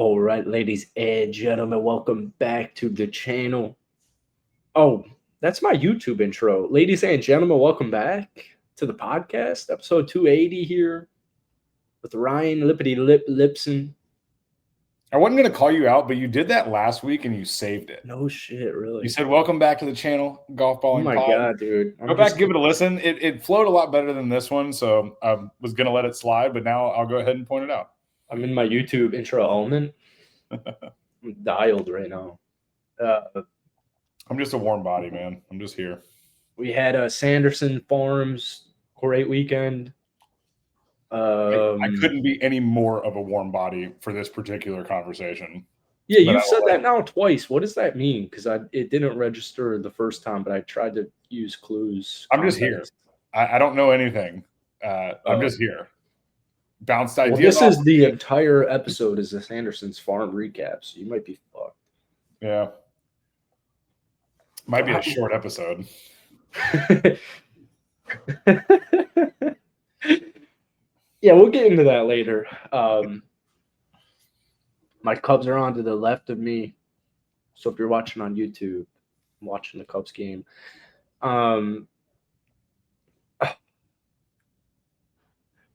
All right, ladies and gentlemen, welcome back to the channel. Oh, that's my YouTube intro. Ladies and gentlemen, welcome back to the podcast, episode 280 here with Ryan Lippity Lipson. I wasn't going to call you out, but you did that last week and you saved it. No shit, really. You said, welcome back to the channel, Golfballing Oh my Pod. God, dude. Go back, give it a listen. It flowed a lot better than this one, so I was going to let it slide, but now I'll go ahead and point it out. I'm in my YouTube intro element. I'm dialed right now. I'm just a warm body, man. I'm just here. We had Sanderson Farms, great weekend. I couldn't be any more of a warm body for this particular conversation. Yeah, you've said that now twice. What does that mean? Because it didn't register the first time, but I tried to use clues. I'm just here. I don't know anything. I'm just here. Bounced ideas. Well, this is the entire episode is this Anderson's Farm recap, so you might be fucked. Yeah. Might be a short episode. Yeah, we'll get into that later. My Cubs are on to the left of me. So if you're watching on YouTube, I'm watching the Cubs game.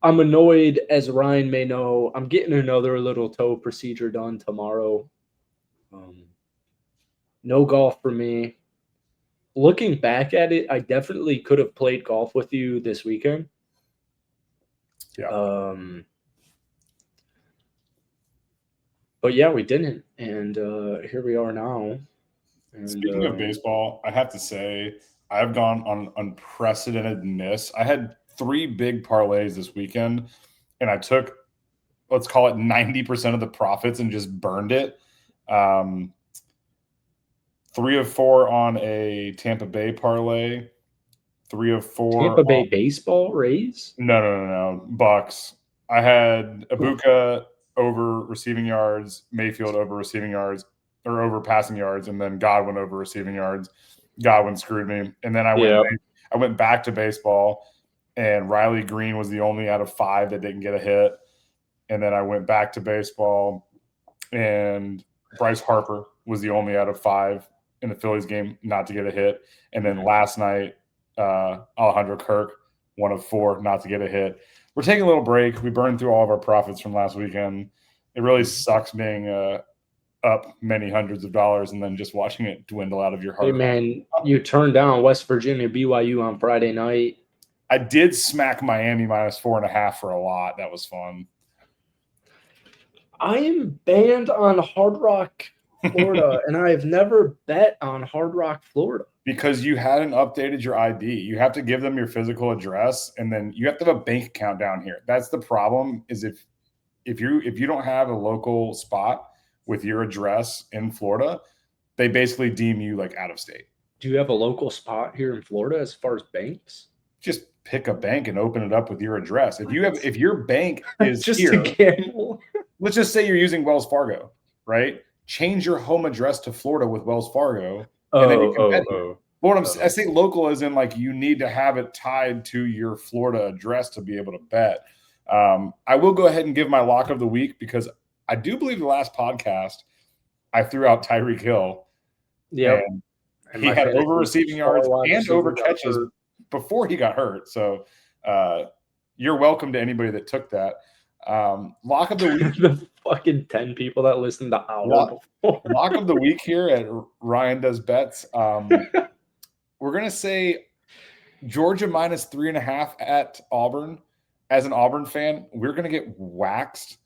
I'm annoyed, as Ryan may know. I'm getting another little toe procedure done tomorrow. No golf for me. Looking back at it, I definitely could have played golf with you this weekend. Yeah. But yeah, we didn't, and here we are now. And, speaking of baseball, I have to say I've gone on unprecedented miss. I had 3 big parlays this weekend, and I took, let's call it 90% of the profits and just burned it. 3 of 4 on a Tampa Bay parlay. 3 of 4. Tampa Bay baseball Rays? No. Bucks. I had Ibuka over receiving yards, Mayfield over receiving yards, or over passing yards, and then Godwin over receiving yards. Godwin screwed me. And then I went back to baseball, and Riley Green was the only out of 5 that didn't get a hit. And then I went back to baseball, and Bryce Harper was the only out of 5 in the Phillies game not to get a hit. And then last night, Alejandro Kirk, 1 of 4 not to get a hit. We're taking a little break. We burned through all of our profits from last weekend. It really sucks being up many hundreds of dollars and then just watching it dwindle out of your heart. Hey, man, you turned down West Virginia BYU on Friday night. I did smack Miami -4.5 for a lot. That was fun. I am banned on Hard Rock, Florida, and I have never bet on Hard Rock, Florida. Because you hadn't updated your ID. You have to give them your physical address, and then you have to have a bank account down here. That's the problem, is if you don't have a local spot with your address in Florida, they basically deem you like out of state. Do you have a local spot here in Florida as far as banks? Just pick a bank and open it up with your address. If your bank is just here, to gamble. Let's just say you're using Wells Fargo, right? Change your home address to Florida with Wells Fargo. And then you can bet here. But I say local as in like you need to have it tied to your Florida address to be able to bet. I will go ahead and give my lock of the week because I do believe the last podcast I threw out Tyreek Hill. Yeah, and he had over receiving yards and over catches before he got hurt. So you're welcome to anybody that took that. Lock of the week. The fucking 10 people that listened to our lock of the week here at Ryan Does Bets. We're gonna say Georgia -3.5 at Auburn. As an Auburn fan, we're gonna get waxed.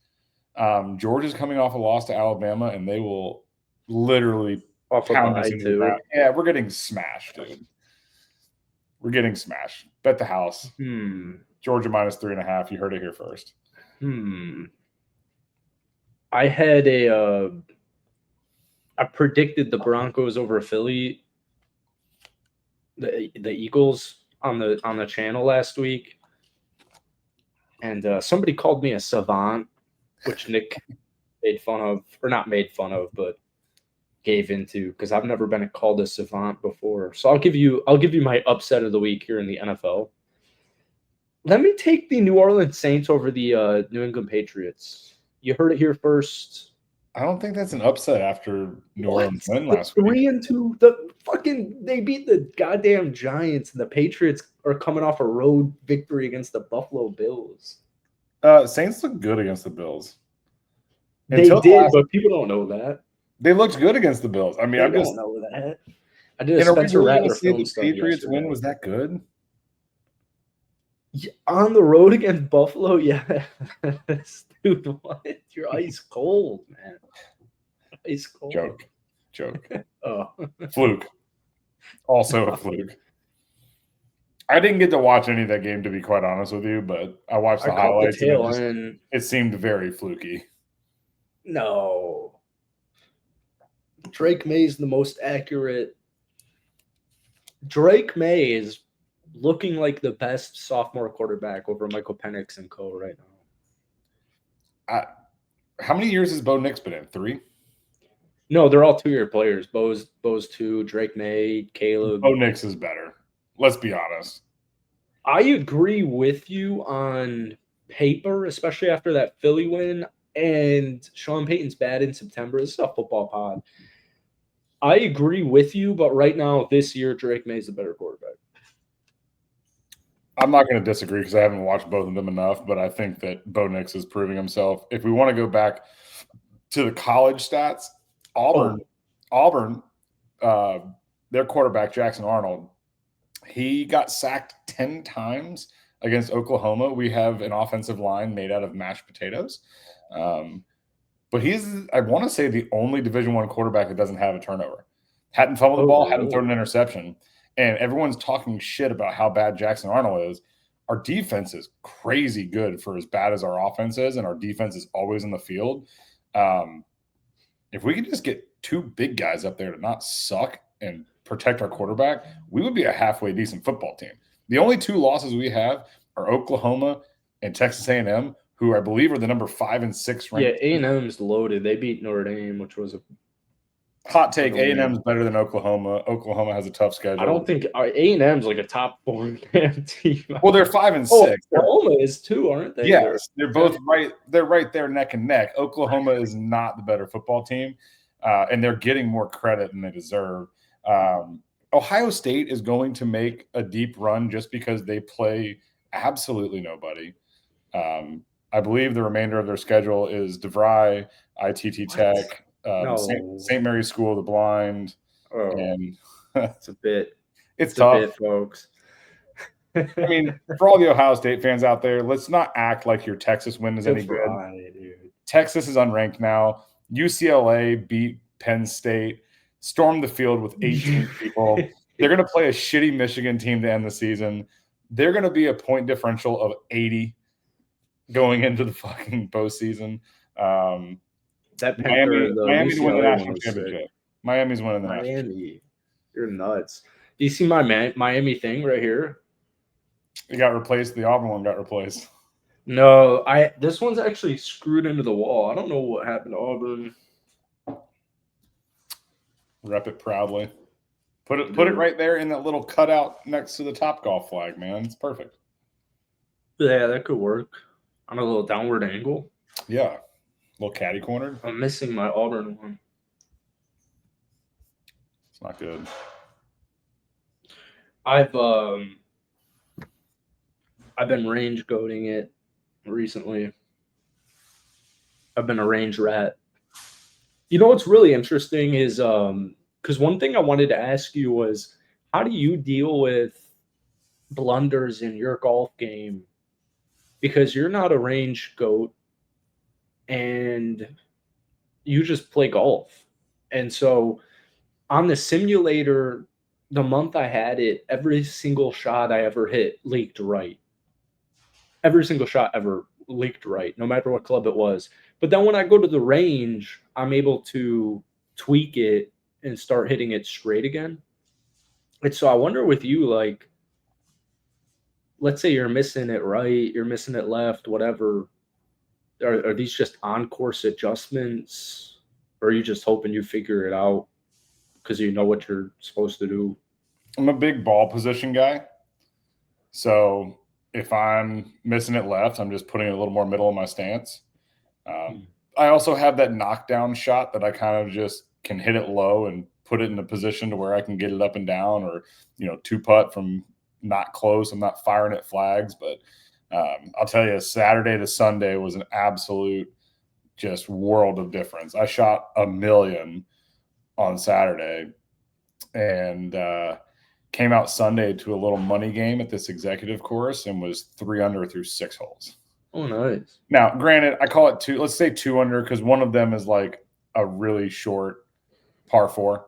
Georgia's coming off a loss to Alabama, and they will literally pound us into the ground. Yeah, we're getting smashed, dude. We're getting smashed. Bet the house. Georgia -3.5. You heard it here first. I had I predicted the Broncos over Philly, the Eagles on the channel last week, and somebody called me a savant, which Nick made fun of, or not made fun of, but gave into, because I've never been called a savant before. So I'll give you my upset of the week here in the NFL. Let me take the New Orleans Saints over the New England Patriots. You heard it here first. I don't think that's an upset after New Orleans win The last week. 3-2, they beat the goddamn Giants, and the Patriots are coming off a road victory against the Buffalo Bills. Saints look good against the Bills. They did, but people don't know that. They looked good against the Bills. I mean, They don't know that. I did a Spencer Rattler film the study Patriots yesterday. win was that good? On the road against Buffalo, yes. Dude, what? You're ice cold, man. Ice cold. Joke. Oh. Fluke. Also a fluke. I didn't get to watch any of that game, to be quite honest with you, but I watched the highlights, and it seemed very fluky. No. Drake May is the most accurate. Drake May is looking like the best sophomore quarterback over Michael Penix and co. right now. How many years has Bo Nix been in? 3? No, they're all 2-year players. Bo's 2, Drake May, Caleb. Bo Nix is better. Let's be honest. I agree with you on paper, especially after that Philly win. And Sean Payton's bad in September. This is a football pod. I agree with you, but right now, this year, Drake May's a better quarterback. I'm not going to disagree because I haven't watched both of them enough, but I think that Bo Nix is proving himself. If we want to go back to the college stats, Auburn, their quarterback, Jackson Arnold, he got sacked 10 times against Oklahoma. We have an offensive line made out of mashed potatoes. But he's, I want to say, the only Division I quarterback that doesn't have a turnover. Hadn't fumbled the ball, hadn't thrown an interception. And everyone's talking shit about how bad Jackson Arnold is. Our defense is crazy good for as bad as our offense is, and our defense is always in the field. If we could just get 2 big guys up there to not suck and protect our quarterback, we would be a halfway decent football team. The only 2 losses we have are Oklahoma and Texas A&M, who I believe are the number 5 and 6 ranked. Yeah, A&M's loaded. They beat Notre Dame, which was a hot take. A&M's better than Oklahoma. Oklahoma has a tough schedule. I don't think A&M's like a top 4 team. Well, they're 5 and 6. Oklahoma is too, aren't they? Yes, they're both right. They're right there neck and neck. Oklahoma is not the better football team, and they're getting more credit than they deserve. Ohio State is going to make a deep run just because they play absolutely nobody. I believe the remainder of their schedule is DeVry, ITT Tech, St. Mary's School of the Blind, and it's a bit. It's tough, a bit, folks. I mean, for all the Ohio State fans out there, let's not act like your Texas win is any good. Texas is unranked now. UCLA beat Penn State, stormed the field with 18 people. They're going to play a shitty Michigan team to end the season. They're going to be a point differential of 80 going into the fucking postseason. Miami to win the national championship. Miami's winning the national championship. You're nuts. Do you see my Miami thing right here? It got replaced. The Auburn one got replaced. No, this one's actually screwed into the wall. I don't know what happened to Auburn. Rep it proudly. Put it right there in that little cutout next to the Topgolf flag, man. It's perfect. Yeah, that could work. On a little downward angle. Yeah. A little catty cornered. I'm missing my Auburn one. It's not good. I've been range goating it recently. I've been a range rat. You know what's really interesting is because one thing I wanted to ask you was, how do you deal with blunders in your golf game? Because you're not a range goat and you just play golf. And so on the simulator, the month I had it, every single shot I ever hit leaked right. Every single shot ever leaked right, no matter what club it was. But then when I go to the range, I'm able to tweak it and start hitting it straight again. And so I wonder with you, like, let's say you're missing it right, you're missing it left, whatever. Are these just on-course adjustments? Or are you just hoping you figure it out because you know what you're supposed to do? I'm a big ball position guy. So if I'm missing it left, I'm just putting it a little more middle of my stance. I also have that knockdown shot that I kind of just can hit it low and put it in a position to where I can get it up and down, or, two putt from not close. I'm not firing at flags, but I'll tell you, Saturday to Sunday was an absolute just world of difference. I shot a million on Saturday and came out Sunday to a little money game at this executive course and was 3 under through 6 holes. Oh, nice. Now, granted, I call it let's say 2 under, because one of them is like a really short par 4.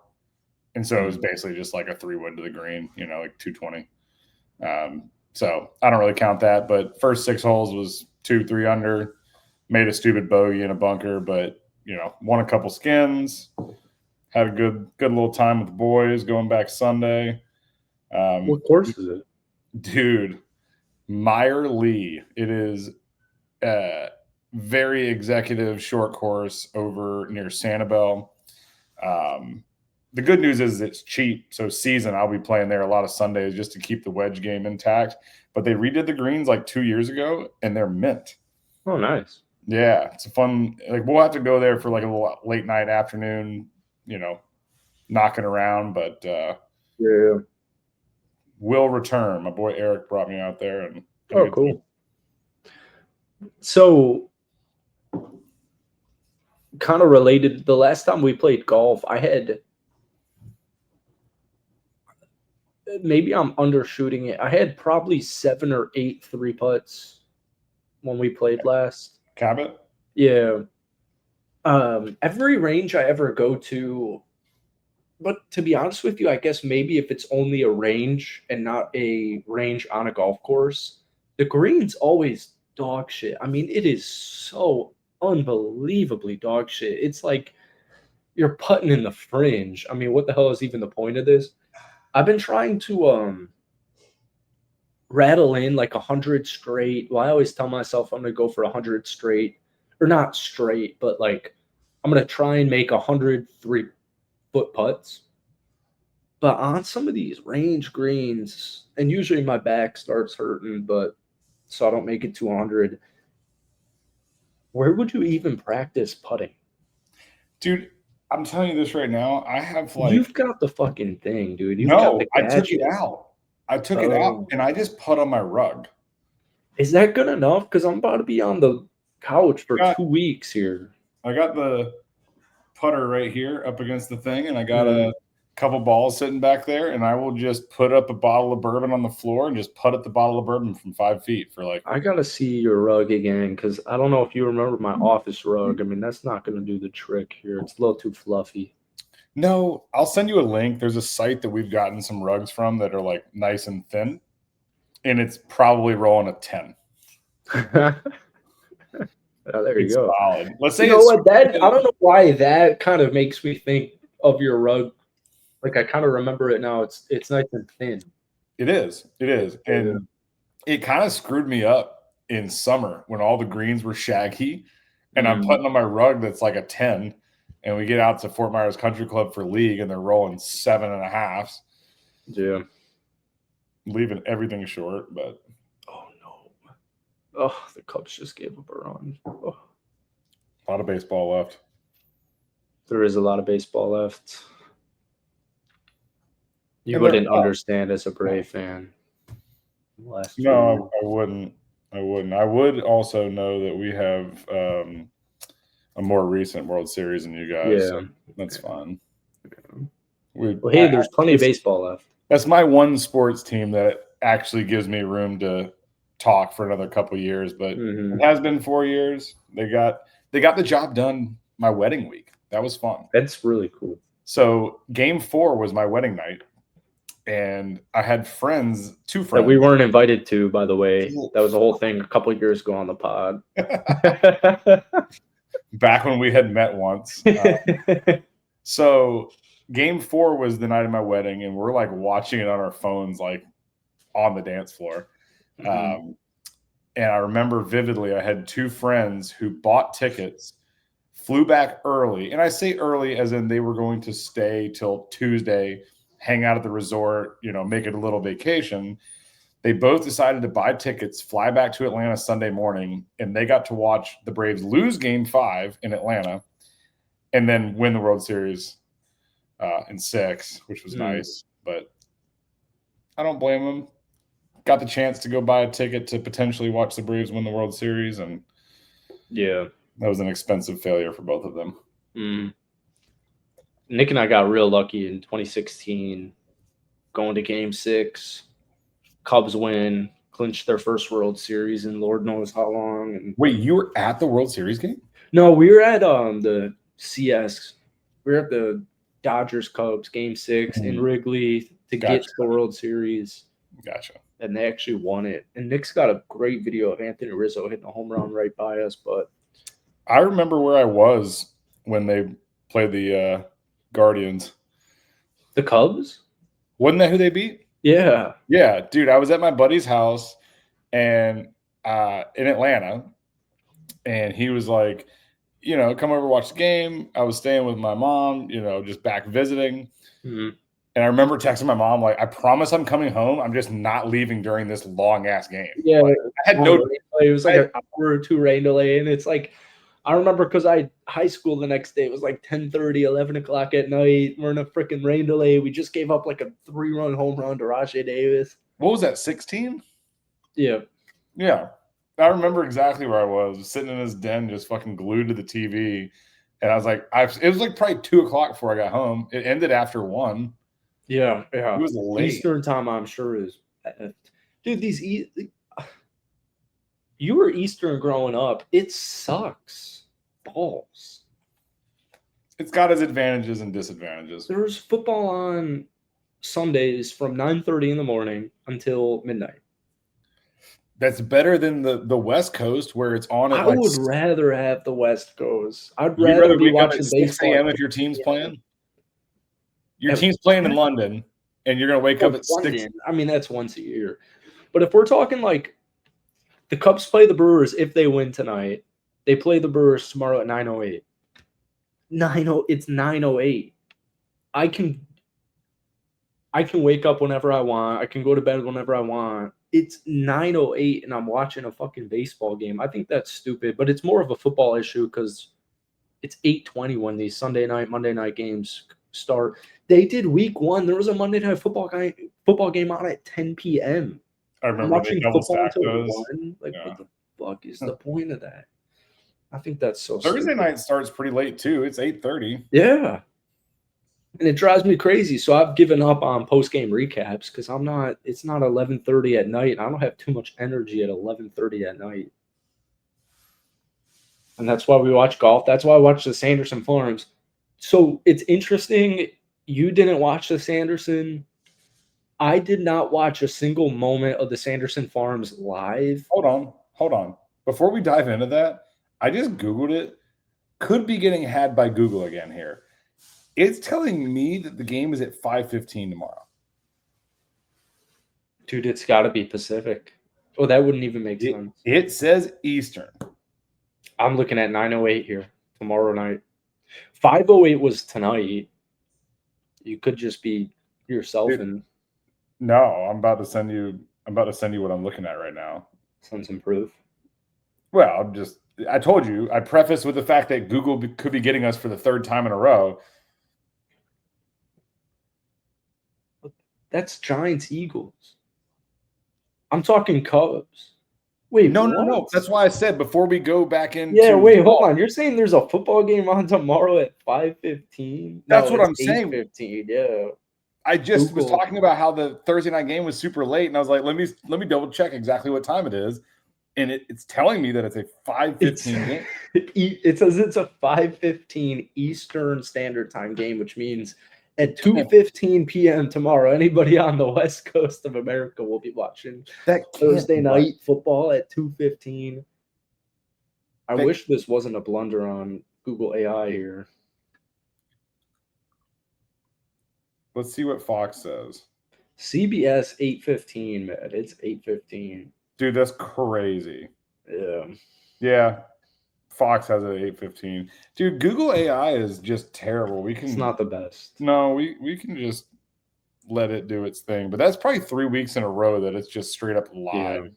And so it was basically just like a 3-wood to the green, like 220. So I don't really count that, but first 6 holes was 2-3 under, made a stupid bogey in a bunker, but won a couple skins, had a good little time with the boys going back Sunday. What course is it? Dude, Meyer Lee. It is a very executive short course over near Sanibel. The good news is it's cheap. So season, I'll be playing there a lot of Sundays just to keep the wedge game intact. But they redid the greens like 2 years ago, and they're mint. Oh, nice. Yeah, it's a fun. Like, we'll have to go there for like a little late night afternoon, knocking around. But yeah, will return. My boy Eric brought me out there, and oh, cool. So, kind of related. The last time we played golf, I had. Maybe I'm undershooting it. I had probably 7 or 8 3-putts when we played last. Cabot? Yeah. Every range I ever go to, but to be honest with you, I guess maybe if it's only a range and not a range on a golf course, the green's always dog shit. I mean, it is so unbelievably dog shit. It's like you're putting in the fringe. I mean, what the hell is even the point of this? I've been trying to rattle in like 100 straight. Well, I always tell myself I'm going to go for 100 straight, or not straight, but like I'm going to try and make 100 3-foot putts. But on some of these range greens, and usually my back starts hurting, but so I don't make it to 100. Where would you even practice putting? Dude, I'm telling you this right now. I have like. You've got the fucking thing, dude. You've got the I took it out. I took it out, and I just put on my rug. Is that good enough? Because I'm about to be on the couch for 2 weeks here. I got the putter right here up against the thing, and I got a couple balls sitting back there, and I will just put up a bottle of bourbon on the floor and just put at the bottle of bourbon from 5 feet for like. I gotta see your rug again, because I don't know if you remember my office rug. I mean, that's not gonna do the trick here. It's a little too fluffy. No, I'll send you a link. There's a site that we've gotten some rugs from that are like nice and thin, and it's probably rolling a 10. Oh, there you go. Solid. Let's say what, that I don't know why that kind of makes me think of your rug. Like, I kind of remember it now. It's nice and thin. It is. And it kind of screwed me up in summer when all the greens were shaggy, and I'm putting on my rug that's like a 10, and we get out to Fort Myers Country Club for league, and they're rolling 7.5s. Yeah. Leaving everything short, but. Oh, no. Oh, the Cubs just gave up a run. Oh. A lot of baseball left. There is a lot of baseball left. You wouldn't understand as a Brave fan. No, I wouldn't. I would also know that we have a more recent World Series than you guys. Yeah, so that's fine. Yeah. Hey, there's plenty of baseball left. That's my one sports team that actually gives me room to talk for another couple of years, but it has been 4 years. They got the job done my wedding week. That was fun. That's really cool. So game 4 was my wedding night, and I had two friends that we weren't invited to, by the way. That was a whole thing a couple of years ago on the pod. Back when we had met once. So game 4 was the night of my wedding, and we're like watching it on our phones, like on the dance floor. And I remember vividly, I had 2 friends who bought tickets, flew back early. And I say early as in they were going to stay till Tuesday, hang out at the resort, make it a little vacation. They both decided to buy tickets, fly back to Atlanta Sunday morning, and they got to watch the Braves lose Game 5 in Atlanta and then win the World Series in 6, which was nice. But I don't blame them. Got the chance to go buy a ticket to potentially watch the Braves win the World Series, and yeah, that was an expensive failure for both of them. Nick and I got real lucky in 2016, going to Game 6. Cubs win, clinch their first World Series in Lord knows how long. And wait, you were at the World Series game? No, we were at the CS. We were at the Dodgers Cubs Game 6 in Wrigley to get to the World Series. Gotcha. And they actually won it. And Nick's got a great video of Anthony Rizzo hitting a home run right by us. But I remember where I was when they played the Guardians. The Cubs? Wasn't that who they beat? Yeah. Yeah, dude, I was at my buddy's house and in Atlanta, and he was like, you know, come over, watch the game. I was staying with my mom, you know, just back visiting. Mm-hmm. And I remember texting my mom, like, I promise I'm coming home. I'm just not leaving during this long-ass game. Yeah. Like, I had no – it was like an hour or two rain delay, and it's like – I remember because I high school the next day. It was like 10:30, 11 o'clock at night. We're in a freaking rain delay. We just gave up like a 3-run home run to Rajay Davis. What was that, 16? Yeah. Yeah. I remember exactly where I was sitting in his den, just fucking glued to the TV. And I was like, it was like probably 2 o'clock before I got home. It ended after 1. Yeah. It was late. Eastern time, I'm sure, is dude, you were Eastern growing up. It sucks. Balls. It's got its advantages and disadvantages. There's football on Sundays from 9:30 in the morning until midnight. That's better than the West Coast where it's on at I would rather have the West Coast. I'd rather rather be wake up watching at 6 baseball a.m. if your team's playing. Your team's playing in London, and you're going to wake up at 6. I mean, that's once a year. But if we're talking like the Cubs play the Brewers if they win tonight, they play the Brewers tomorrow at 9:08. It's 9:08. I can wake up whenever I want. I can go to bed whenever I want. It's 9:08 and I'm watching a fucking baseball game. I think that's stupid, but it's more of a football issue because it's 8:20 when these Sunday night, Monday night games start. They did week 1. There was a Monday night football game on at 10 p.m. I remember watching football until 1. Like, yeah. What the fuck is the point of that? I think that's so Thursday stupid. night starts pretty late too. It's 8:30. Yeah. And it drives me crazy. So I've given up on post-game recaps because it's not 11:30 at night. I don't have too much energy at 11:30 at night. And that's why we watch golf. That's why I watch the Sanderson Farms. So it's interesting. You didn't watch the Sanderson. I did not watch a single moment of the Sanderson Farms live. Hold on. Before we dive into that, I just Googled it. Could be getting had by Google again here. It's telling me that the game is at 5:15 tomorrow. Dude, it's got to be Pacific. Oh, that wouldn't even make sense. It says Eastern. I'm looking at 9:08 here tomorrow night. 5:08 was tonight. You could just be yourself. Dude, and no, I'm about to send you what I'm looking at right now. Send some proof. Well, I told you, I prefaced with the fact that Google could be getting us for the 3rd time in a row. That's Giants Eagles. I'm talking Cubs. Wait, no. That's why I said before we go back into hold on. You're saying there's a football game on tomorrow at 5:15? That's what I'm saying. 8:15, yeah. I just was talking about how the Thursday night game was super late, and I was like, let me double check exactly what time it is. And it's telling me that it's a 5:15 game. It says it's a 5:15 Eastern Standard Time game, which means at 2:15 p.m. tomorrow, anybody on the West Coast of America will be watching Thursday night football at 2:15. I wish this wasn't a blunder on Google AI here. Let's see what Fox says. CBS 8:15, man. It's 8:15. Dude, that's crazy. Yeah. Yeah. Fox has it at 8:15. Dude, Google AI is just terrible. It's not the best. No, we can just let it do its thing. But that's probably 3 weeks in a row that it's just straight up live.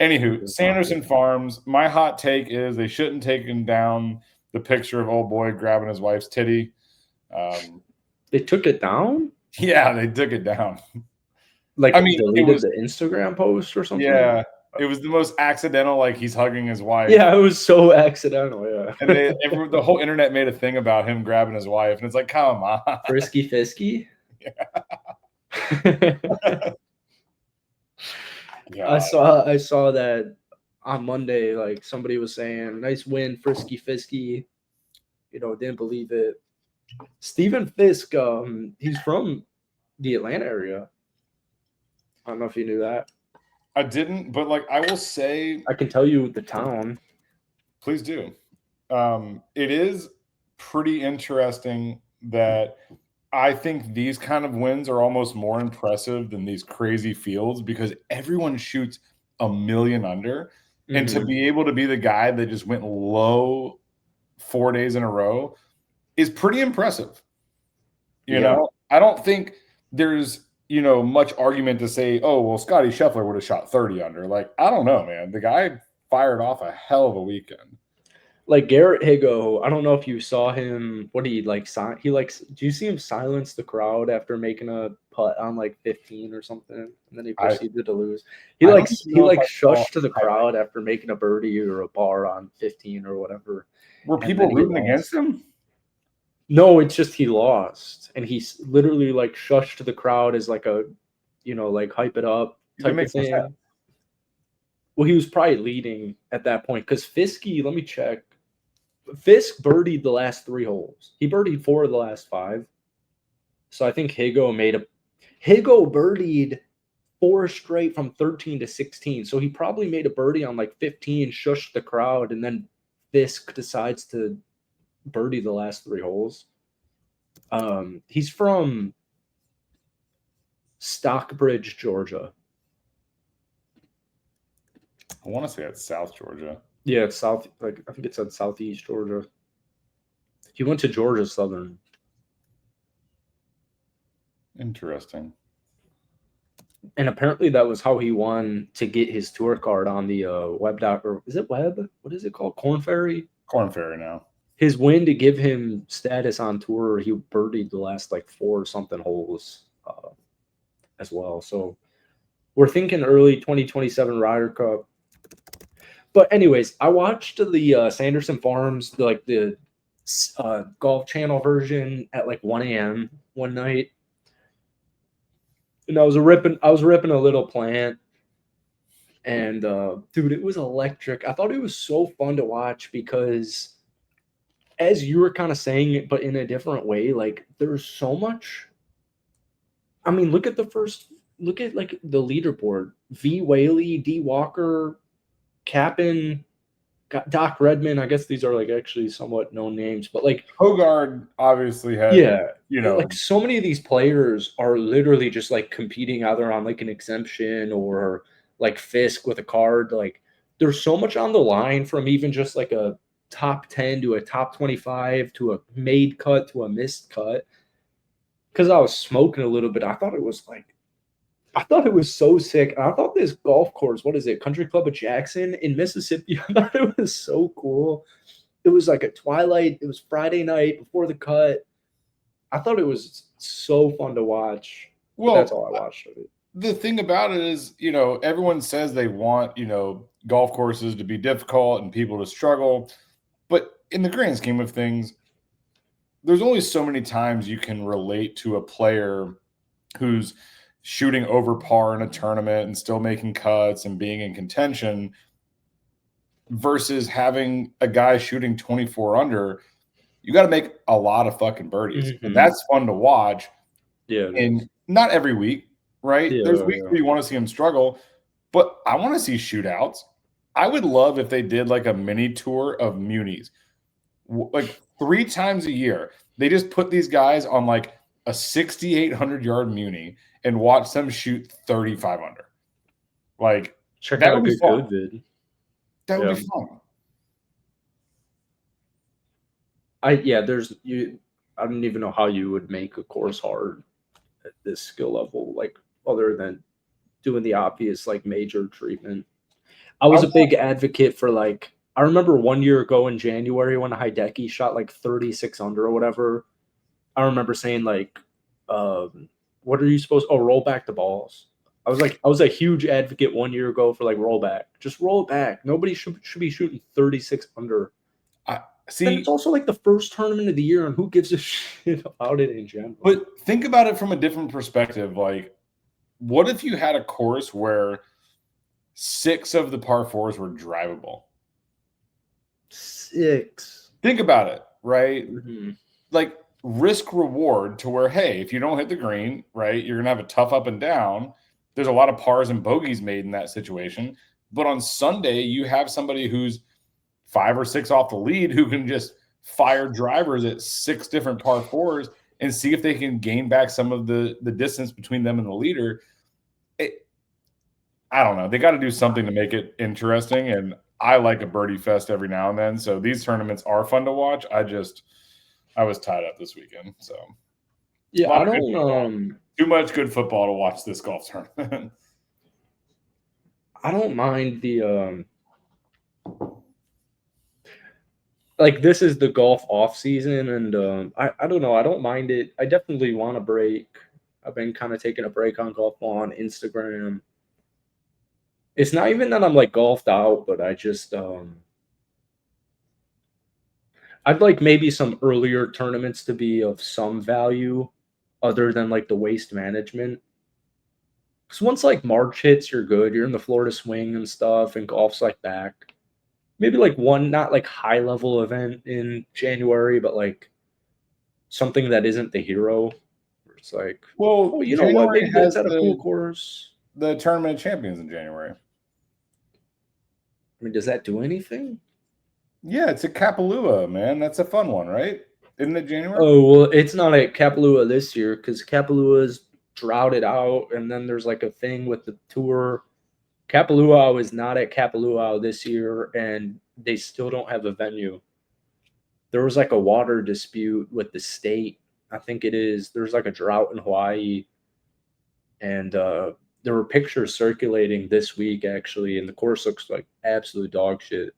Anywho, Sanderson Farms, my hot take is they shouldn't take down the picture of old boy grabbing his wife's titty. They took it down? Yeah, they took it down. Like, I mean, deleted the Instagram post or something? Yeah, it was the most accidental, like he's hugging his wife. Yeah, it was so accidental, yeah. And the whole internet made a thing about him grabbing his wife, and it's like, come on. Frisky Fisky? Yeah. I saw that on Monday, like somebody was saying, nice win, Frisky Fisky. Didn't believe it. Steven Fisk, he's from the Atlanta area. I don't know if you knew that. I didn't, but like I will say, I can tell you the town. Please do. It is pretty interesting that I think these kind of wins are almost more impressive than these crazy fields because everyone shoots a million under. Mm-hmm. And to be able to be the guy that just went low 4 days in a row is pretty impressive. You know, I don't think there's, much argument to say, oh, well, Scotty Scheffler would have shot 30 under. Like, I don't know, man. The guy fired off a hell of a weekend. Like Garrett Higo, I don't know if you saw him. What he like? Do you see him silence the crowd after making a putt on like 15 or something, and then he proceeded to lose? He shushed to the crowd after making a birdie or a par on 15 or whatever. Were people rooting against him? No, it's just he lost, and he's literally like shushed to the crowd as like a, like hype it up type of thing. Sense. Well, he was probably leading at that point because Fisky, let me check. Fisk birdied the last 3 holes. He birdied 4 of the last 5. So I think Higo birdied 4 straight from 13 to 16. So he probably made a birdie on like 15, shushed the crowd, and then Fisk decides to birdie the last 3 holes. He's from Stockbridge, Georgia. I want to say it's South Georgia. Yeah, it's south. Like I think it said Southeast Georgia. He went to Georgia Southern. Interesting. And apparently that was how he won to get his tour card on the Web. Or is it Web? What is it called? Corn Ferry? Corn Ferry now. His win to give him status on tour, he birdied the last like 4 or something holes as well. So we're thinking early 2027 Ryder Cup. But anyways, I watched the Sanderson Farms, the Golf Channel version at like 1 a.m. one night. And I was ripping a little plant. And dude, it was electric. I thought it was so fun to watch because as you were kind of saying it, but in a different way, like there's so much. I mean, look at like the leaderboard. V. Whaley, D. Walker, Kappen, Doc Redman. I guess these are like actually somewhat known names, but like Hogard obviously had, like so many of these players are literally just like competing either on like an exemption or like Fisk with a card. Like there's so much on the line from even just like a top 10 to a top 25 to a made cut to a missed cut. Because I was smoking a little bit, I thought it was so sick. And I thought this golf course, what is it, Country Club of Jackson in Mississippi, I thought it was so cool. It was like a twilight. It was Friday night before the cut. I thought it was so fun to watch. Well, that's all I watched of it. The thing about it is, everyone says they want, golf courses to be difficult and people to struggle. But in the grand scheme of things, there's only so many times you can relate to a player who's shooting over par in a tournament and still making cuts and being in contention versus having a guy shooting 24 under. You got to make a lot of fucking birdies. Mm-hmm. And that's fun to watch. Yeah. And not every week, right? Yeah, there's weeks where you want to see him struggle, but I want to see shootouts. I would love if they did like a mini tour of munis. Like 3 times a year, they just put these guys on like a 6,800 yard muni and watch them shoot 35 under. Like that would be fun. That would be fun. I don't even know how you would make a course hard this skill level, like other than doing the obvious like major treatment. I was a big advocate for like I remember 1 year ago in January when Hideki shot like 36 under or whatever. I remember saying like, "What are you supposed? Oh, roll back the balls." I was a huge advocate 1 year ago for like roll back. Just roll it back. Nobody should be shooting 36 under. Then See, it's also like the first tournament of the year, and who gives a shit about it in general? but think about it from a different perspective. Like, what if you had a course where 6 of the par 4s were drivable? 6. Think about it, right? Mhm. Like, risk reward to where, hey, if you don't hit the green, right, you're gonna have a tough up and down. There's a lot of pars and bogeys made in that situation. But on Sunday, you have somebody who's 5 or 6 off the lead who can just fire drivers at 6 different par 4s and see if they can gain back some of the distance between them and the leader. I don't know. They got to do something to make it interesting. And I like a birdie fest every now and then. So these tournaments are fun to watch. I was tied up this weekend. So Yeah, I don't too much good football to watch this golf tournament. I don't mind the like this is the golf off season and I don't know, I don't mind it. I definitely want a break. I've been kind of taking a break on golf on Instagram. It's not even that I'm like golfed out, but I just I'd like maybe some earlier tournaments to be of some value other than like the waste management. Because once like March hits, you're good. You're in the Florida swing and stuff, and golf's like back. Maybe like one not like high level event in January, but like something that isn't the hero. Where it's like, Well, oh, you know what? January Maybe that's has at a cool course. the Tournament of Champions in January. I mean, does that do anything? Yeah, it's a Kapalua, man. That's a fun one, right? Isn't it January? Oh well, it's not at Kapalua this year because Kapalua's droughted out, and then there's like a thing with the tour. Kapalua is not at Kapalua this year, and they still don't have a venue. There was like a water dispute with the state. I think it is. There's like a drought in Hawaii, and there were pictures circulating this week actually, and the course looks like absolute dog shit.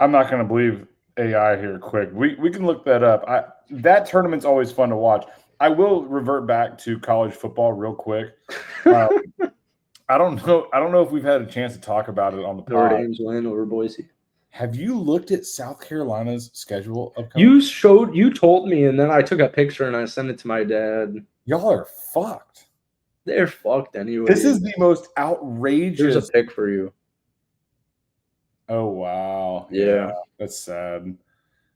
I'm not going to believe AI here quick. We can look that up. That tournament's always fun to watch. I will revert back to college football real quick. I don't know if we've had a chance to talk about it on the pod. Notre Dame's win over Boise. Have you looked at South Carolina's schedule upcoming? You told me, and then I took a picture and I sent it to my dad. Y'all are fucked. They're fucked anyway. This is the most outrageous. There's a pick for you. Oh wow. Yeah. That's sad.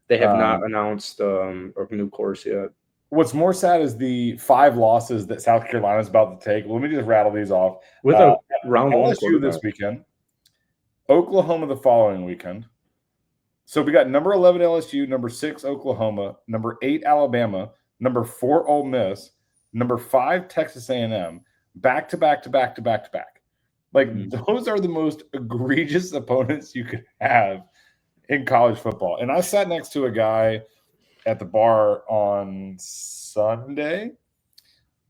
They have not announced a new course yet. What's more sad is the 5 losses that South Carolina's about to take. Let me just rattle these off. With a round one LSU this weekend, Oklahoma the following weekend. So we got number 11 LSU, number 6 Oklahoma, number 8 Alabama, number 4 Ole Miss, number 5 Texas A&M, back to back to back to back to back. Like those are the most egregious opponents you could have in college football. And I sat next to a guy at the bar on Sunday.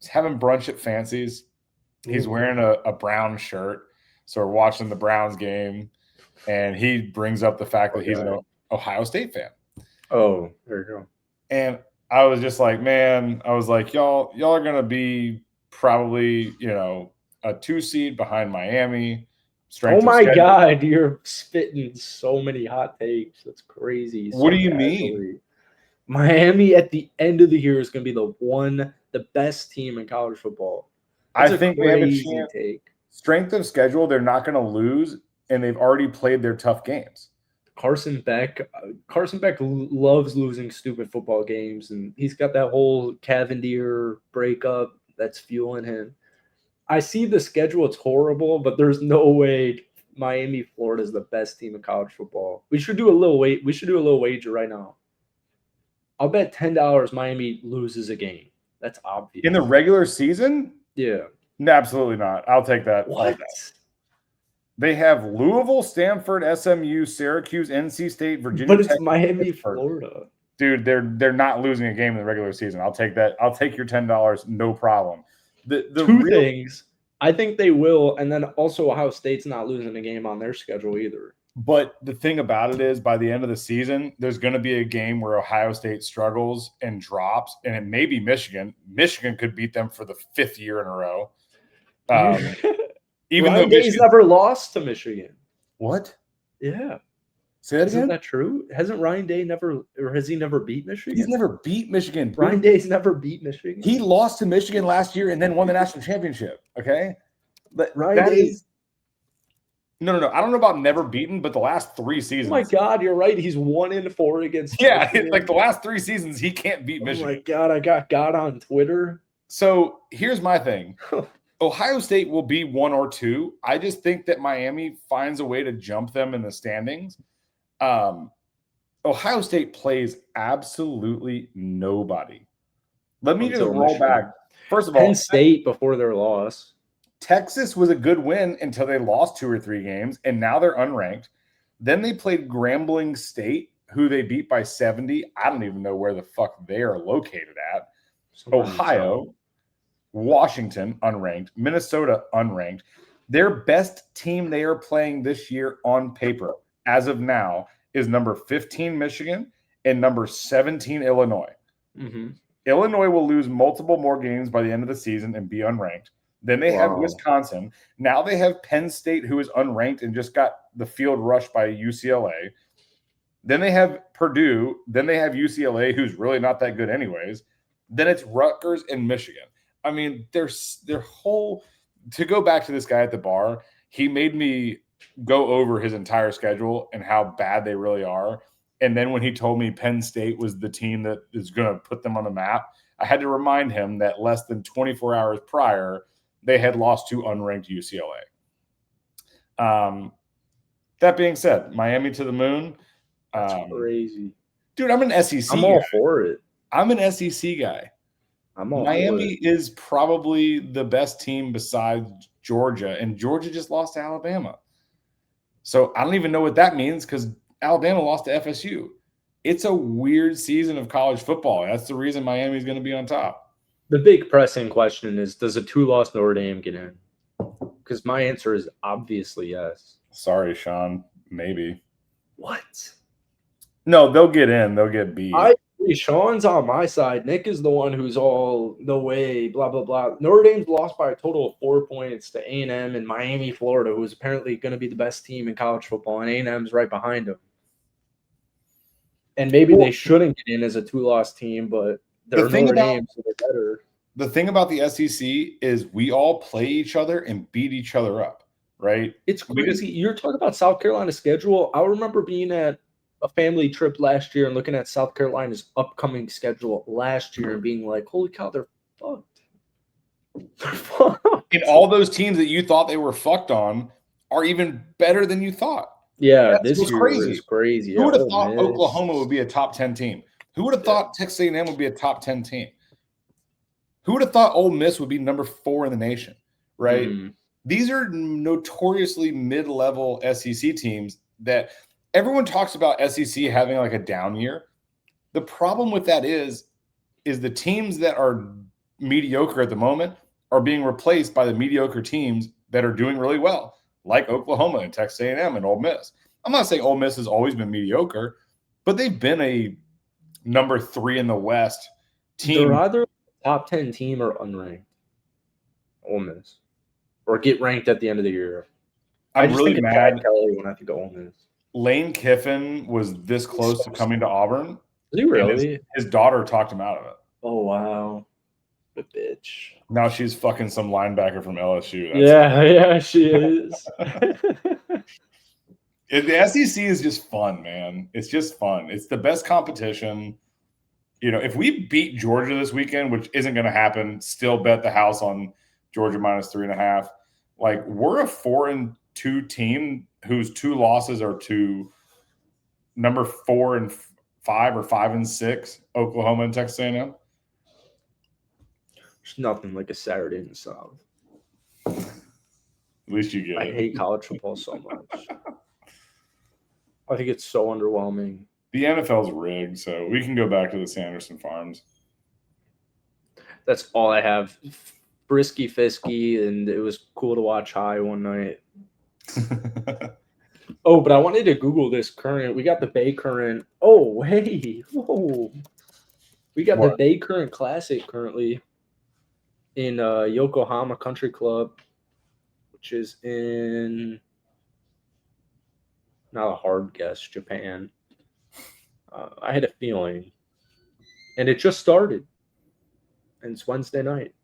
He's having brunch at Fancy's. He's wearing a brown shirt. So we're watching the Browns game. And he brings up the fact that he's an Ohio State fan. Oh, there you go. And I was just like, man, I was like, y'all are going to be probably, a 2 seed behind Miami. Oh my God, you're spitting so many hot takes. That's crazy. What do you mean? Miami at the end of the year is going to be the best team in college football. I think they have a chance. Strength of schedule, they're not going to lose, and they've already played their tough games. Carson Beck loves losing stupid football games, and he's got that whole Cavendier breakup that's fueling him. I see the schedule; it's horrible, but there's no way Miami, Florida is the best team in college football. We should do a little wager right now. I'll bet $10 Miami loses a game. That's obvious. In the regular season? Yeah. No, absolutely not. I'll take that. What? They have Louisville, Stanford, SMU, Syracuse, NC State, Virginia But it's Tech, Miami, Florida. dude, they're not losing a game in the regular season. I'll take that. I'll take your $10, no problem. The Two things. I think they will, and then also Ohio State's not losing a game on their schedule either. But the thing about it is, by the end of the season, there's going to be a game where Ohio State struggles and drops, and it may be Michigan. Michigan could beat them for the 5th year in a row. Even Ryan though Day's never lost to Michigan. What? Yeah. Say that Isn't again? that true? Hasn't Ryan Day never, or has he never beat Michigan? He's never beat Michigan. Ryan Day's never beat Michigan. He lost to Michigan last year and then won the national championship. Okay, but Ryan Day's. No. I don't know about never beaten, but the last 3 seasons. Oh my God, you're right. He's 1-4 against. Yeah, like the last 3 seasons, he can't beat Michigan. Oh my God, I got on Twitter. So here's my thing. Ohio State will be 1 or 2. I just think that Miami finds a way to jump them in the standings. Ohio State plays absolutely nobody. Let me just roll back. First of all, Penn State before their loss. Texas was a good win until they lost 2 or 3 games, and now they're unranked. Then they played Grambling State, who they beat by 70. I don't even know where the fuck they are located at. Ohio, Washington, unranked. Minnesota, unranked. Their best team they are playing this year on paper, as of now, is number 15 Michigan and number 17 Illinois. Mm-hmm. Illinois will lose multiple more games by the end of the season and be unranked. Then they have Wisconsin. Now they have Penn State, who is unranked and just got the field rushed by UCLA. Then they have Purdue. Then they have UCLA, who's really not that good anyways. Then it's Rutgers and Michigan. I mean, their whole – to go back to this guy at the bar, he made me go over his entire schedule and how bad they really are. And then when he told me Penn State was the team that is going to put them on the map, I had to remind him that less than 24 hours prior – they had lost to unranked UCLA. That being said, Miami to the moon. That's crazy. Dude, I'm an SEC I'm all guy. for it. I'm an SEC guy. Miami is probably the best team besides Georgia, and Georgia just lost to Alabama. So I don't even know what that means because Alabama lost to FSU. It's a weird season of college football. That's the reason Miami's going to be on top. The big pressing question is, does a 2-loss Notre Dame get in? Because my answer is obviously yes. Sorry, Sean. Maybe. What? No, they'll get in. They'll get beat. I agree. Sean's on my side. Nick is the one who's all the way, blah, blah, blah. Notre Dame's lost by a total of 4 points to A&M and Miami, Florida, who's apparently going to be the best team in college football, and A&M's right behind them. And maybe they shouldn't get in as a 2-loss team, but they're Notre Dame, so they're better. The thing about the SEC is we all play each other and beat each other up, right? It's crazy. You're talking about South Carolina's schedule. I remember being at a family trip last year and looking at South Carolina's upcoming schedule last year and being like, holy cow, they're fucked. They're fucked. And all those teams that you thought they were fucked on are even better than you thought. Yeah, this year is crazy. Who would have thought Oklahoma would be a top 10 team? Who would have thought Texas A&M would be a top 10 team? Who would have thought Ole Miss would be number 4 in the nation, right? These are notoriously mid-level SEC teams that everyone talks about SEC having like a down year. The problem with that is the teams that are mediocre at the moment are being replaced by the mediocre teams that are doing really well, like Oklahoma and Texas A&M and Ole Miss. I'm not saying Ole Miss has always been mediocre, but they've been a number 3 in the West team. They're either top 10 team or unranked. Ole Miss. Or get ranked at the end of the year. I'm really mad Kelly when I think of Ole Miss. Lane Kiffin was this close to coming to Auburn. Is he really? His daughter talked him out of it. Oh, wow. The bitch. Now she's fucking some linebacker from LSU. Yeah, she is. The SEC is just fun, man. It's just fun. It's the best competition. You know, if we beat Georgia this weekend, which isn't going to happen, still bet the house on Georgia minus 3.5. Like, we're a 4-2 team whose 2 losses are to number 4 and 5 or 5 and 6, Oklahoma and Texas A&M. There's nothing like a Saturday in the South. At least you get I hate college football so much. I think it's so underwhelming. The NFL's rigged, so we can go back to the Sanderson Farms. That's all I have. Frisky Fisky, and it was cool to watch High one night. Oh, but I wanted to Google this current. We got the Bay Current. Oh, hey. Whoa. We got the Bay Current Classic currently in Yokohama Country Club, which is in, not a hard guess, Japan. I had a feeling. And it just started. And it's Wednesday night.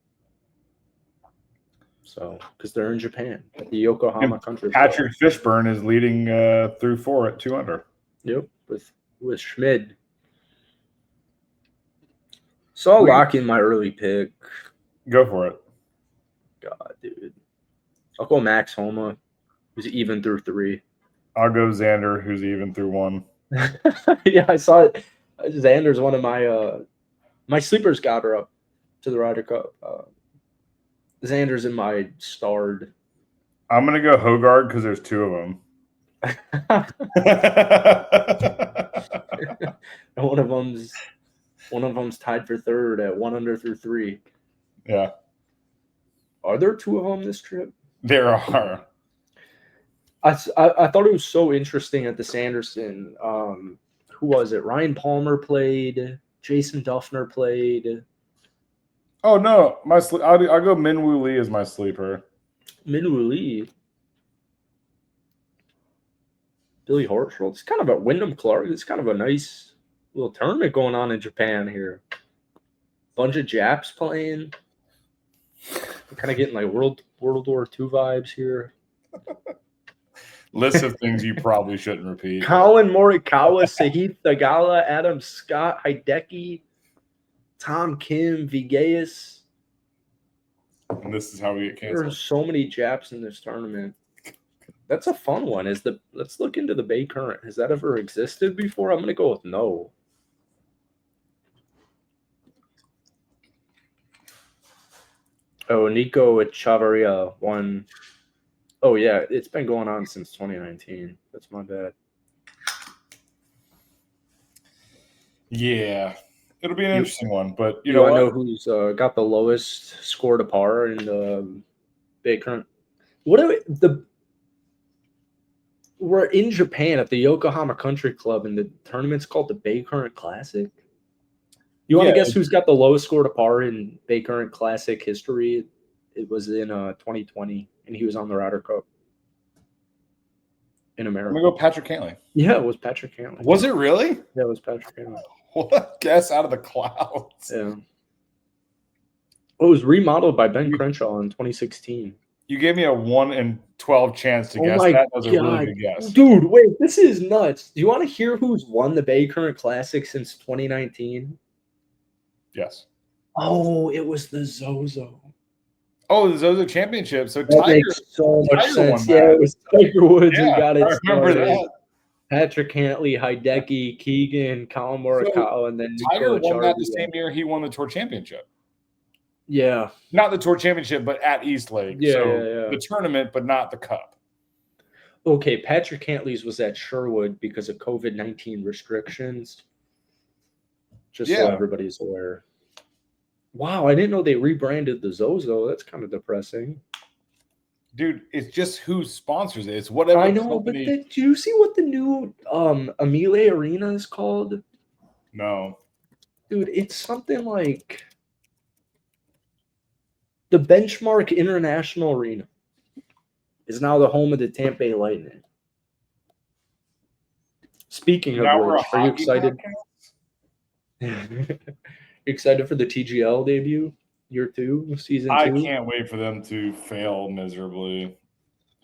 So, because they're in Japan at the Yokohama Country Club. Patrick Fishburne is leading through 4 at 2 under. Yep, with Schmid. So I'll lock in my early pick. Go for it. God, dude. I'll go Max Homa, who's even through 3. I'll go Xander, who's even through 1. Yeah, I saw it. Xander's one of my sleepers got her up to the Ryder Cup. Xander's in my starred. I'm gonna go Hogard because there's 2 of them. And one of them's tied for 3rd at 1 under through 3. Yeah. Are there 2 of them this trip? There are. I thought it was so interesting at the Sanderson. Who was it? Ryan Palmer played. Jason Duffner played. Oh no, I'll go Minwoo Lee as my sleeper. Minwoo Lee. Billy Horschel. It's kind of a Wyndham Clark. It's kind of a nice little tournament going on in Japan here. Bunch of Japs playing. I'm kind of getting like World War II vibes here. List of things you probably shouldn't repeat. Colin Morikawa, Sahith Theegala, Adam Scott, Hideki, Tom Kim, Vigeas. And this is how we get canceled. There are so many Japs in this tournament. That's a fun one. Let's look into the Bay Current. Has that ever existed before? I'm gonna go with no. Oh, Nico Echevarria won. Oh yeah, it's been going on since 2019. That's my bad. Yeah, it'll be an interesting one. But you know, I know who's got the lowest score to par in the Bay Current. We're in Japan at the Yokohama Country Club, and the tournament's called the Bay Current Classic. You want to guess who's got the lowest score to par in Bay Current Classic history? It was in 2020, and he was on the Ryder Cup in America. I'm going to go Patrick Cantlay. Yeah, it was Patrick Cantlay. Was it really? Yeah, it was Patrick Cantlay. What a guess out of the clouds. Yeah. It was remodeled by Ben Crenshaw in 2016. You gave me a 1 in 12 chance to guess. That was a really good guess. Dude, wait, this is nuts. Do you want to hear who's won the Bay Current Classic since 2019? Yes. Oh, it was the Zozo. Oh, the Zozo Championship. So that makes so much sense. Yeah, it was Tiger Woods who got it. I remember that. Patrick Cantlay, Hideki, Keegan, Colin Morikawa, and then Tiger won that the same year he won the Tour Championship. Yeah. Not the Tour Championship, but at East Lake. Yeah, so the tournament, but not the Cup. Okay, Patrick Cantlay's was at Sherwood because of COVID-19 restrictions. Just so everybody's aware. Wow, I didn't know they rebranded the Zozo. That's kind of depressing. Dude, it's just who sponsors it. It's whatever. I know, company... but do you see what the new Amile Arena is called? No. Dude, it's something like the Benchmark International Arena is now the home of the Tampa Bay Lightning. Speaking of which, are you excited? Excited for the TGL debut, year 2, season 2? I can't wait for them to fail miserably.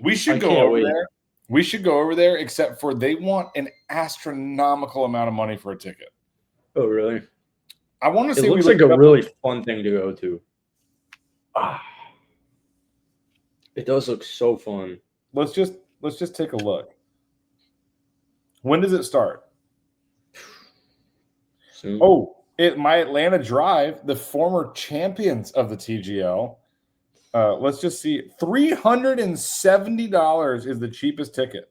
We should go over there. We should go over there, except for they want an astronomical amount of money for a ticket. Oh, really? I want to say it looks like a really fun thing to go to. It does look so fun. Let's just take a look. When does it start? Soon. Oh, my Atlanta Drive, the former champions of the TGL. Let's just see. $370 is the cheapest ticket.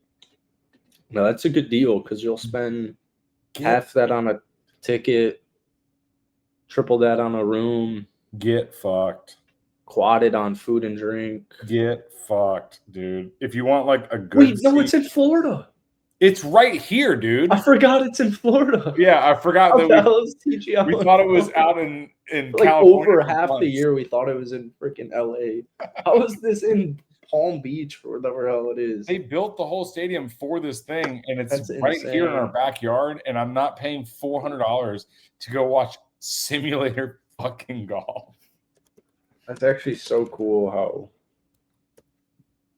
No, that's a good deal because you'll spend Half that on a ticket, triple that on a room, Get fucked. quadded on food and drink. Get fucked, dude. If you want like a good Wait, no, seat, it's in Florida. it's right here, dude. I forgot it's in Florida. Yeah, I forgot How that the hell is TGL we in thought it was Florida? out in Like California over for half the months. year, we thought it was in freaking LA. How is this in Palm Beach or whatever hell it is? They built the whole stadium for this thing, and it's That's right here in our insane. backyard. And I'm not paying $400 to go watch simulator fucking golf. That's actually so cool how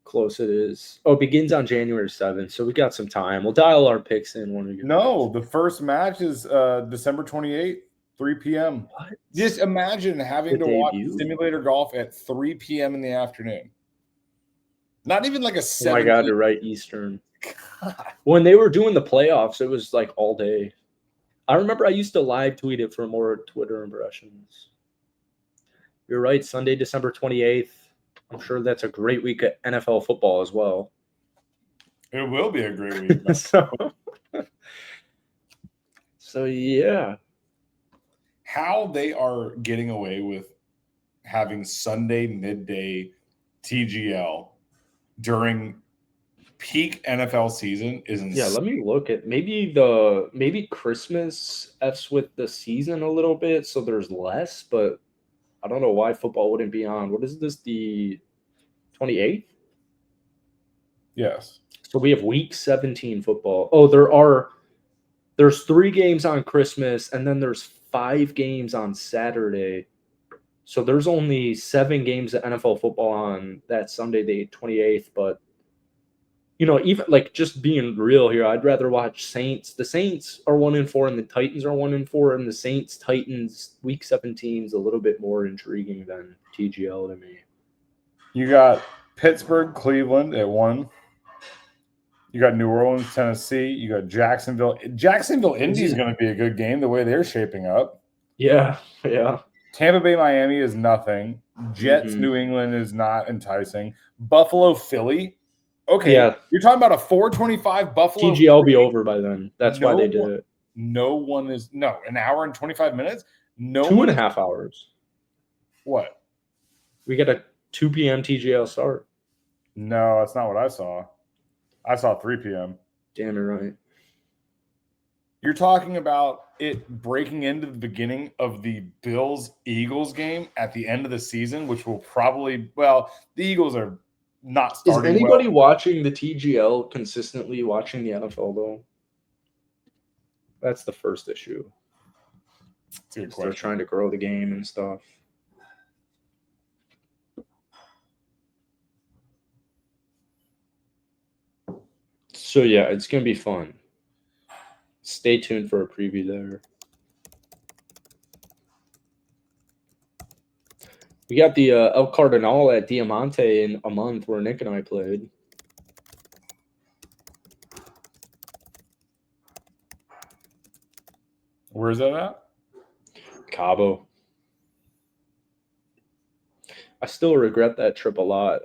close it is. Oh, it begins on January 7th, so we got some time. We'll dial our picks in when we get No, the first match is December 28th, 3 p.m. What? Just imagine having The to watch debut? simulator golf at 3 p.m. in the afternoon. Not even like a Oh 7. my God, you're right, Eastern. When they were doing the playoffs, it was like all day. I remember I used to live tweet it for more Twitter impressions. You're right, Sunday, December 28th. I'm sure that's a great week of NFL football as well. It will be a great week. So yeah. How they are getting away with having Sunday midday TGL during peak NFL season is insane. Yeah, let me look at maybe Christmas F's with the season a little bit, so there's less, but I don't know why football wouldn't be on. What is this, the 28th? Yes. So we have week 17 football. Oh, there's 3 games on Christmas, and then there's 5 games on Saturday. So there's only 7 games of NFL football on that Sunday, the 28th. But, even like just being real here, I'd rather watch Saints. The Saints are 1-4, and the Titans are 1-4, and the Saints Titans week 17 is a little bit more intriguing than TGL to me. You got Pittsburgh, Cleveland at 1. You got New Orleans, Tennessee. You got Jacksonville. Jacksonville, Indy is going to be a good game the way they're shaping up. Yeah. Tampa Bay, Miami is nothing. Jets, New England is not enticing. Buffalo, Philly. Okay. Yeah. You're talking about a 425 Buffalo. TGL be over by then. That's why they did it. An hour and 25 minutes? 2.5 hours. What? We get a 2 p.m. TGL start. No, that's not what I saw. I saw 3 p.m. Damn, you're right. You're talking about it breaking into the beginning of the Bills-Eagles game at the end of the season, which will probably – the Eagles are not starting Is anybody watching the TGL consistently watching the NFL, though? That's the first issue. That's a good question. They're trying to grow the game and stuff. So, yeah, it's going to be fun. Stay tuned for a preview there. We got the El Cardinal at Diamante in a month where Nick and I played. Where is that at? Cabo. I still regret that trip a lot.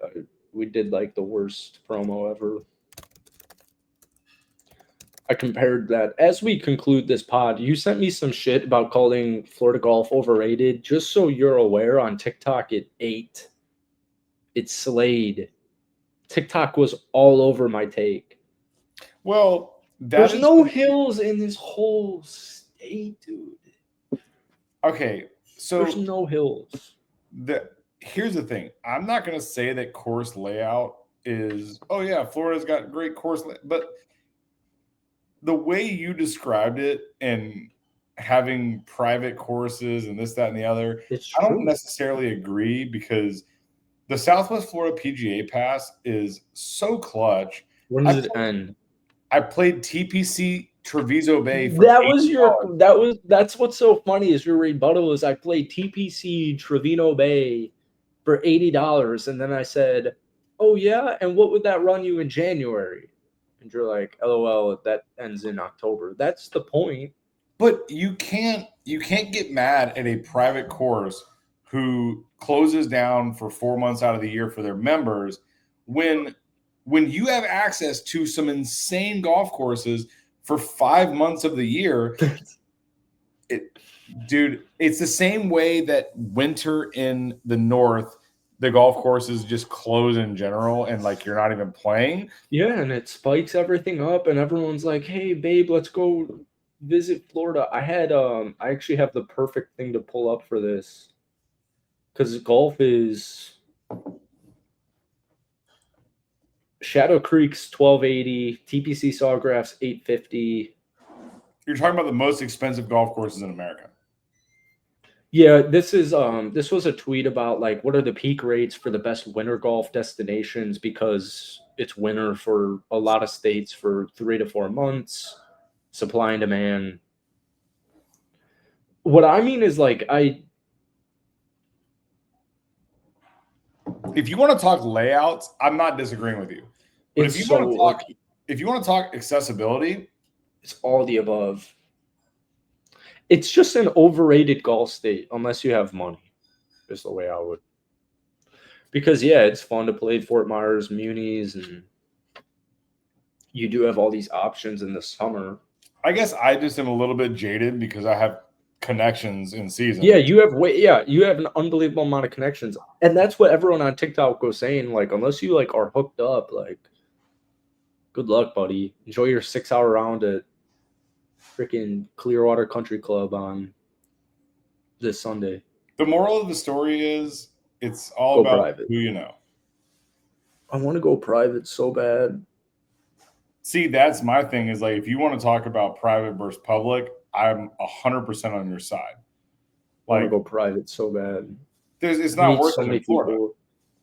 We did like the worst promo ever. I compared that. As we conclude this pod, you sent me some shit about calling Florida golf overrated. Just so you're aware, on TikTok it ate. It slayed. TikTok was all over my take. Well, there's no hills in this whole state, dude. Okay, so there's no hills. Here's the thing. I'm not going to say that course layout is, Florida's got great course, but the way you described it and having private courses and this, that, and the other, I don't necessarily agree because the Southwest Florida PGA Pass is so clutch. When does it end? I played TPC Treviso Bay. That's what's so funny is your rebuttal is I played TPC Trevino Bay for $80, and then I said, "Oh yeah, and what would that run you in January?" And you're like, "LOL, that ends in October." That's the point. But you can't get mad at a private course who closes down for 4 months out of the year for their members when you have access to some insane golf courses for 5 months of the year. Dude, it's the same way that winter in the north, the golf courses just close in general, and like you're not even playing. Yeah, and it spikes everything up, and everyone's like, "Hey, babe, let's go visit Florida." I actually have the perfect thing to pull up for this, because golf is Shadow Creek's 1280, TPC Sawgrass 850. You're talking about the most expensive golf courses in America. Yeah, this was a tweet about like what are the peak rates for the best winter golf destinations, because it's winter for a lot of states for 3 to 4 months, supply and demand. What I mean is like if you want to talk layouts, I'm not disagreeing with you. But if you want to talk accessibility, it's all the above. It's just an overrated golf state unless you have money. Is the way I would. Because yeah, it's fun to play Fort Myers, Munis, and you do have all these options in the summer. I guess I just am a little bit jaded because I have connections in season. Yeah, you have an unbelievable amount of connections. And that's what everyone on TikTok was saying. Like, unless you like are hooked up, like good luck, buddy. Enjoy your 6-hour round at freaking Clearwater Country Club on this Sunday. The moral of the story is it's all Go about private. who you know. I want to go private so bad. See, that's my thing is like if you want to talk about private versus public, I'm 100% on your side. I want to go private so bad. It's not worth so it many in Florida. people.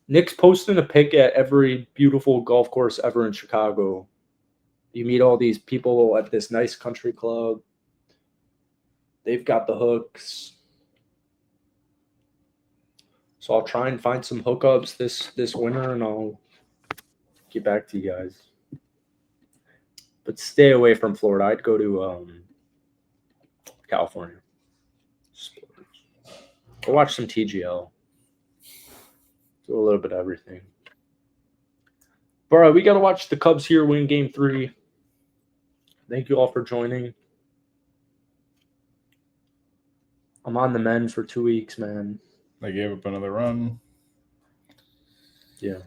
Nick's posting a pic at every beautiful golf course ever in Chicago. You meet all these people at this nice country club. They've got the hooks. So I'll try and find some hookups this winter, and I'll get back to you guys. But stay away from Florida. I'd go to California. Go watch some TGL. Do a little bit of everything. All right, we got to watch the Cubs here win Game 3. Thank you all for joining. I'm on the mend for 2 weeks, man. They gave up another run. Yeah.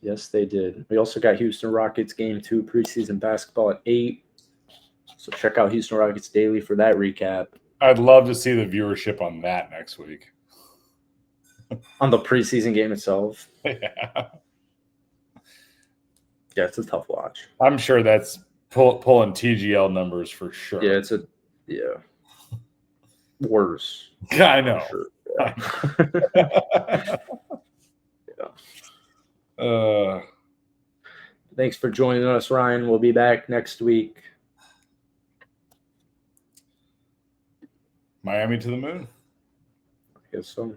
Yes, they did. We also got Houston Rockets Game 2 preseason basketball at 8. So check out Houston Rockets Daily for that recap. I'd love to see the viewership on that next week. On the preseason game itself. Yeah. Yeah, it's a tough watch. I'm sure that's pulling TGL numbers for sure. Yeah, worse. Yeah, I know. Sure. Yeah. Thanks for joining us, Ryan. We'll be back next week. Miami to the moon. I guess so.